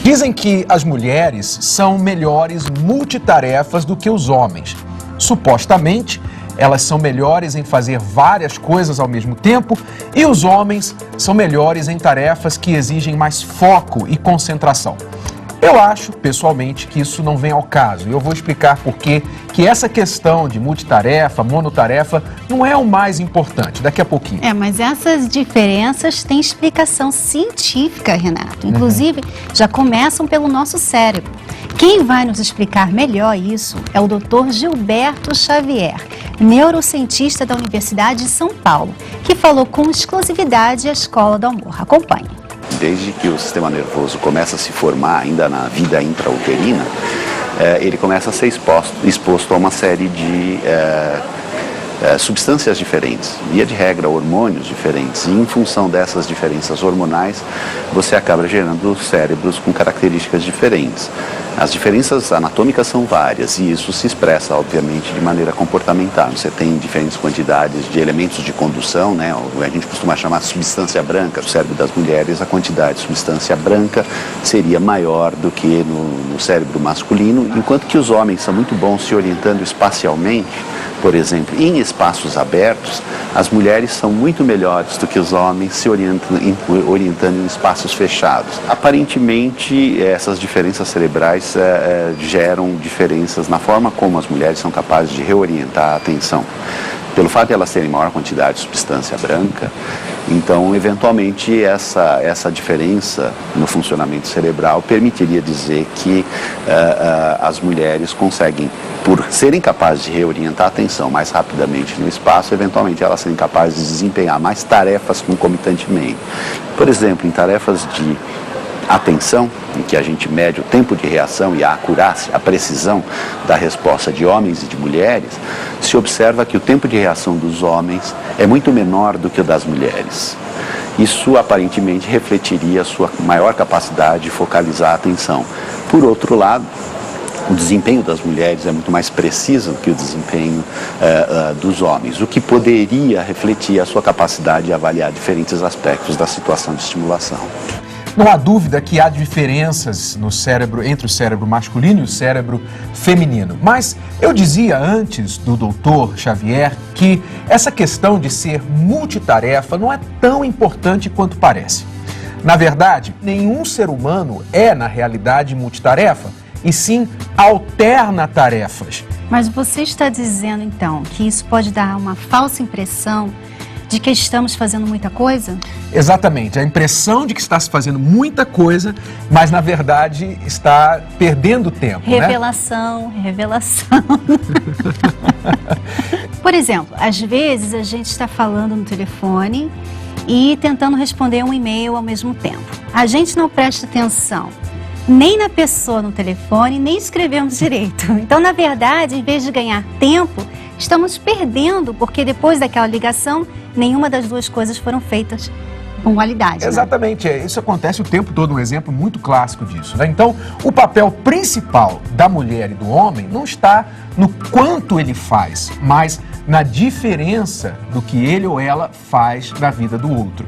Dizem que as mulheres são melhores multitarefas do que os homens. Supostamente, elas são melhores em fazer várias coisas ao mesmo tempo e os homens são melhores em tarefas que exigem mais foco e concentração. Eu acho, pessoalmente, que isso não vem ao caso e eu vou explicar por que essa questão de multitarefa, monotarefa, não é o mais importante, daqui a pouquinho. Mas essas diferenças têm explicação científica, Renato. Inclusive, já começam pelo nosso cérebro. Quem vai nos explicar melhor isso é o Dr. Gilberto Xavier, neurocientista da Universidade de São Paulo, que falou com exclusividade à Escola do Amor. Acompanhe. Desde que o sistema nervoso começa a se formar ainda na vida intrauterina, ele começa a ser exposto a uma série de substâncias diferentes, via de regra hormônios diferentes, e em função dessas diferenças hormonais você acaba gerando cérebros com características diferentes. As diferenças anatômicas são várias e isso se expressa obviamente de maneira comportamental. Você tem diferentes quantidades de elementos de condução, né? A gente costuma chamar de substância branca. No cérebro das mulheres a quantidade de substância branca seria maior do que no cérebro masculino, enquanto que os homens são muito bons se orientando espacialmente. Por exemplo, em espaços abertos, as mulheres são muito melhores do que os homens se orientando em espaços fechados. Aparentemente, essas diferenças cerebrais geram diferenças na forma como as mulheres são capazes de reorientar a atenção. Pelo fato de elas terem maior quantidade de substância branca, então, eventualmente, essa diferença no funcionamento cerebral permitiria dizer que as mulheres conseguem, por serem capazes de reorientar a atenção mais rapidamente no espaço, eventualmente elas serem capazes de desempenhar mais tarefas concomitantemente. Por exemplo, em tarefas de atenção, em que a gente mede o tempo de reação e a acurácia, a precisão da resposta de homens e de mulheres, se observa que o tempo de reação dos homens é muito menor do que o das mulheres. Isso aparentemente refletiria a sua maior capacidade de focalizar a atenção. Por outro lado, o desempenho das mulheres é muito mais preciso do que o desempenho dos homens, o que poderia refletir a sua capacidade de avaliar diferentes aspectos da situação de estimulação. Não há dúvida que há diferenças no cérebro entre o cérebro masculino e o cérebro feminino. Mas eu dizia antes do Dr. Xavier que essa questão de ser multitarefa não é tão importante quanto parece. Na verdade, nenhum ser humano é, na realidade, multitarefa, e sim alterna tarefas. Mas você está dizendo, então, que isso pode dar uma falsa impressão de que estamos fazendo muita coisa? Exatamente, a impressão de que está se fazendo muita coisa, mas na verdade está perdendo tempo, Revelação, né? Revelação. Por exemplo, às vezes a gente está falando no telefone e tentando responder um e-mail ao mesmo tempo. A gente não presta atenção nem na pessoa no telefone, nem escrevemos direito. Então, na verdade, em vez de ganhar tempo, estamos perdendo, porque depois daquela ligação, nenhuma das duas coisas foram feitas com qualidade. Exatamente, isso acontece o tempo todo, um exemplo muito clássico disso, né? Então, o papel principal da mulher e do homem não está no quanto ele faz, mas na diferença do que ele ou ela faz na vida do outro.